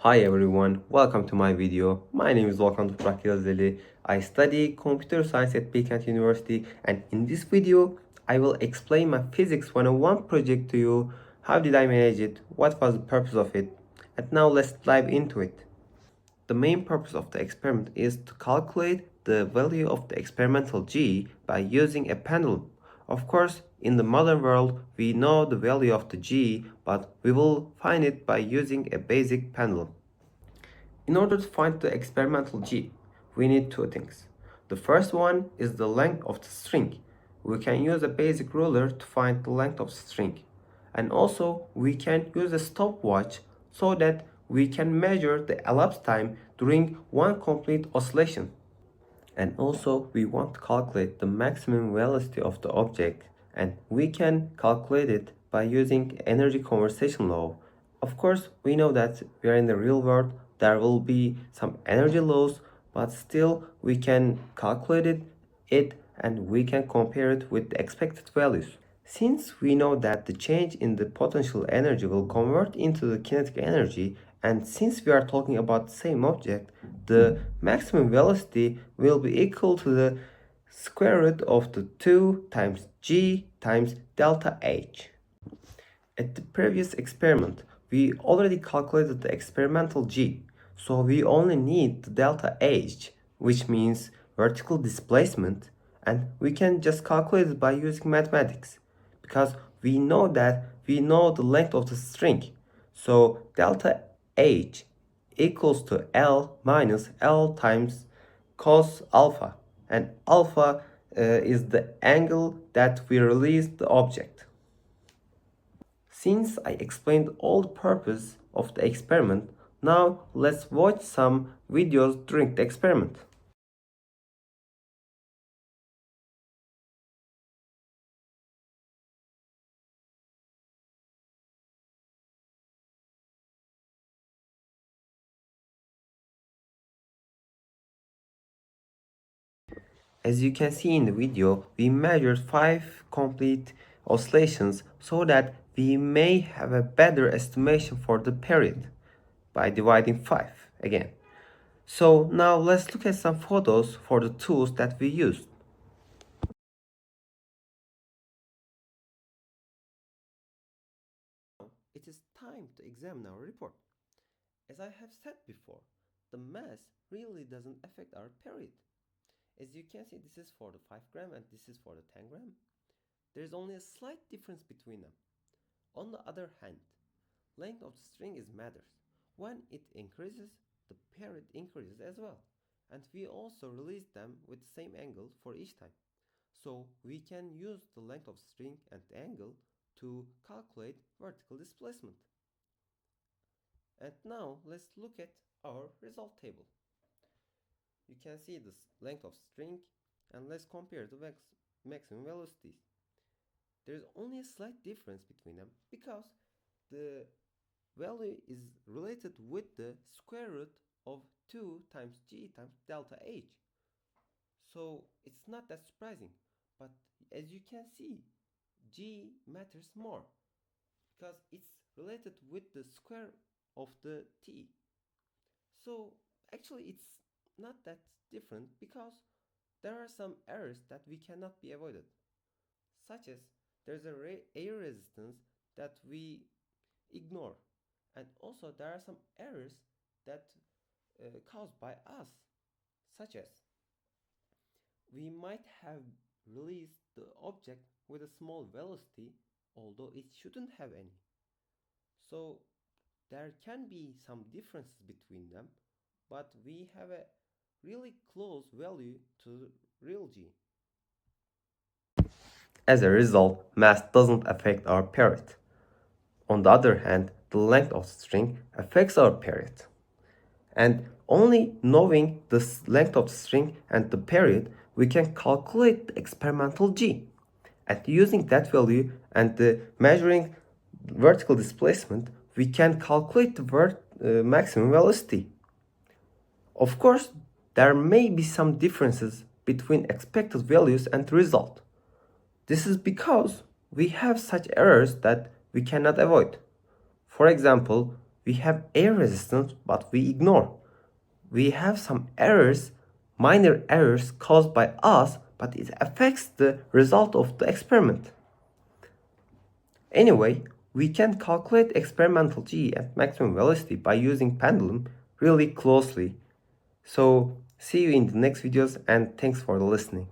Hi everyone, welcome to my video. My name is Volkan Toprak Yıldızeli. I study computer science at Bilkent University, and in this video I will explain my physics 101 project to you. How did I manage it? What was the purpose of it? And now let's dive into it. The main purpose of the experiment is to calculate the value of the experimental g by using a pendulum. Of course, in the modern world, we know the value of the g, but we will find it by using a basic pendulum. In order to find the experimental g, we need two things. The first one is the length of the string. We can use a basic ruler to find the length of the string. And also, we can use a stopwatch so that we can measure the elapsed time during one complete oscillation. And also, we want to calculate the maximum velocity of the object, and we can calculate it by using energy conservation law. Of course, we know that we are in the real world, there will be some energy loss, but still we can calculate it and we can compare it with the expected values. Since we know that the change in the potential energy will convert into the kinetic energy, and since we are talking about the same object, the maximum velocity will be equal to the square root of the 2 times g times delta h. At the previous experiment, we already calculated the experimental g, so we only need the delta h, which means vertical displacement, and we can just calculate it by using mathematics, because we know the length of the string. So delta h equals to L minus L times cos alpha, and alpha is the angle that we release the object. Since I explained all the purpose of the experiment, now let's watch some videos during the experiment. As you can see in the video, we measured 5 complete oscillations so that we may have a better estimation for the period by dividing 5 again. So now let's look at some photos for the tools that we used. It is time to examine our report. As I have said before, the mass really doesn't affect our period. As you can see, this is for the 5 gram and this is for the 10 gram. There is only a slight difference between them. On the other hand, length of the string is matters. When it increases, the period increases as well. And we also release them with the same angle for each time. So we can use the length of string and the angle to calculate vertical displacement. And now let's look at our result table. You can see the length of string, and let's compare the maximum velocities. There is only a slight difference between them because the value is related with the square root of 2 times g times delta h. So it's not that surprising, but as you can see, g matters more because it's related with the square of the t. So actually it's not that different because there are some errors that we cannot be avoided, such as there's a air resistance that we ignore, and also there are some errors that caused by us, such as we might have released the object with a small velocity although it shouldn't have any. So there can be some differences between them, but we have a really close value to real g. As a result, mass doesn't affect our period. On the other hand, the length of the string affects our period. And only knowing the length of the string and the period, we can calculate the experimental g. And using that value and measuring vertical displacement, we can calculate the maximum velocity. Of course, there may be some differences between expected values and the result. This is because we have such errors that we cannot avoid. For example, we have air resistance, but we ignore. We have some errors, minor errors caused by us, but it affects the result of the experiment. Anyway, we can calculate experimental g at maximum velocity by using pendulum really closely. So see you in the next videos, and thanks for listening.